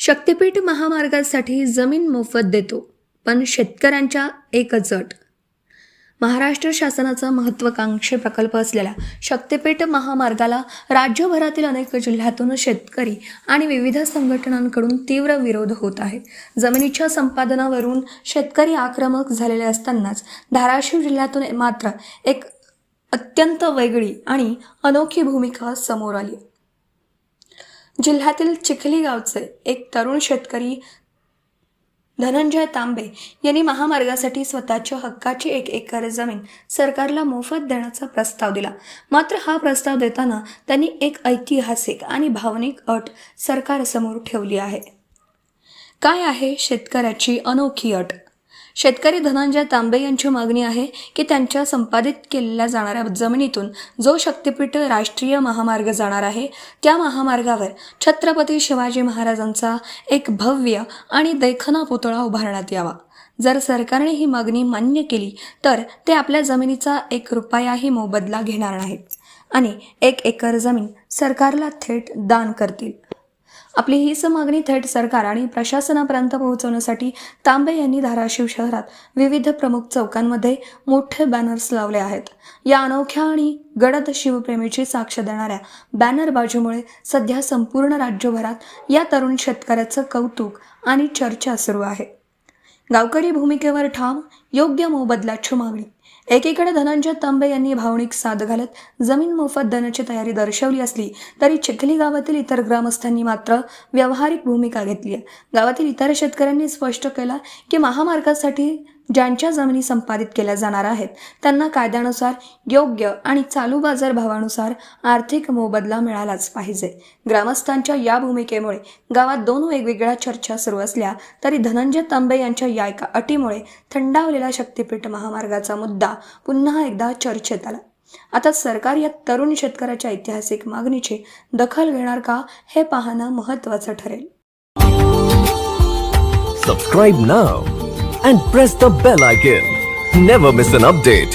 शक्तिपीठ महामार्गासाठी जमीन मोफत देतो, पण शेतकऱ्यांच्या एकच अट. महाराष्ट्र शासनाचा महत्त्वाकांक्षी प्रकल्प असलेल्या शक्तिपीठ महामार्गाला राज्यभरातील अनेक जिल्ह्यातून शेतकरी आणि विविध संघटनांकडून तीव्र विरोध होत आहे. जमिनीच्या संपादनावरून शेतकरी आक्रमक झालेले असतानाच धाराशिव जिल्ह्यातून मात्र एक अत्यंत वेगळी आणि अनोखी भूमिका समोर आली. जिल्ह्यातील चिखली गावचे एक तरुण शेतकरी धनंजय तांबे यांनी महामार्गासाठी स्वतःच्या हक्काची 1 एकर जमीन सरकारला मोफत देण्याचा प्रस्ताव दिला. मात्र हा प्रस्ताव देताना त्यांनी एक ऐतिहासिक आणि भावनिक अट सरकारसमोर ठेवली आहे. काय आहे शेतकऱ्याची अनोखी अट? शेतकरी धनंजय तांबे यांची मागणी आहे की त्यांच्या संपादित केलेल्या जाणाऱ्या जमिनीतून जो शक्तिपीठ राष्ट्रीय महामार्ग जाणार आहे त्या महामार्गावर छत्रपती शिवाजी महाराजांचा एक भव्य आणि देखणा पुतळा उभारण्यात यावा. जर सरकारने ही मागणी मान्य केली तर ते आपल्या जमिनीचा 1 रुपयाही मोबदला घेणार नाहीत आणि 1 एकर जमीन सरकारला थेट दान करतील. आपली हीच मागणी थेट सरकार आणि प्रशासनापर्यंत पोहोचवण्यासाठी तांबे यांनी धाराशिव शहरात विविध प्रमुख चौकांमध्ये मोठे बॅनर्स लावले आहेत. या अनोख्या आणि गडद शिवप्रेमीची साक्ष देणाऱ्या बॅनरबाजीमुळे सध्या संपूर्ण राज्यभरात या तरुण शेतकऱ्याचं कौतुक आणि चर्चा सुरू आहे. गावकरी भूमिकेवर ठाम, योग्य मोबदल्याची मागणी. एकीकडे धनंजय तांबे यांनी भावनिक साद घालत जमीन मोफत देण्याची तयारी दर्शवली असली तरी चिखली गावातील इतर ग्रामस्थांनी मात्र व्यावहारिक भूमिका घेतली आहे. गावातील इतर शेतकऱ्यांनी स्पष्ट केलं की महामार्गासाठी ज्यांच्या जमिनी संपादित केल्या जाणार आहेत त्यांना कायद्यानुसार योग्य आणि चालू बाजार भावानुसार आर्थिक मोबदला मिळालाच पाहिजे. ग्रामस्थांच्या या भूमिकेमुळे गावात 2 वेगवेगळ्या चर्चा सुरू असल्या तरी धनंजय तांबे यांच्या या एका अटीमुळे थंडावलेला शक्तिपीठ महामार्गाचा मुद्दा पुन्हा एकदा चर्चेत आला. आता सरकार या तरुण शेतकऱ्याच्या ऐतिहासिक मागणीची दखल घेणार का हे पाहणं महत्त्वाचं ठरेल. Subscribe now and press the bell icon. Never miss an update.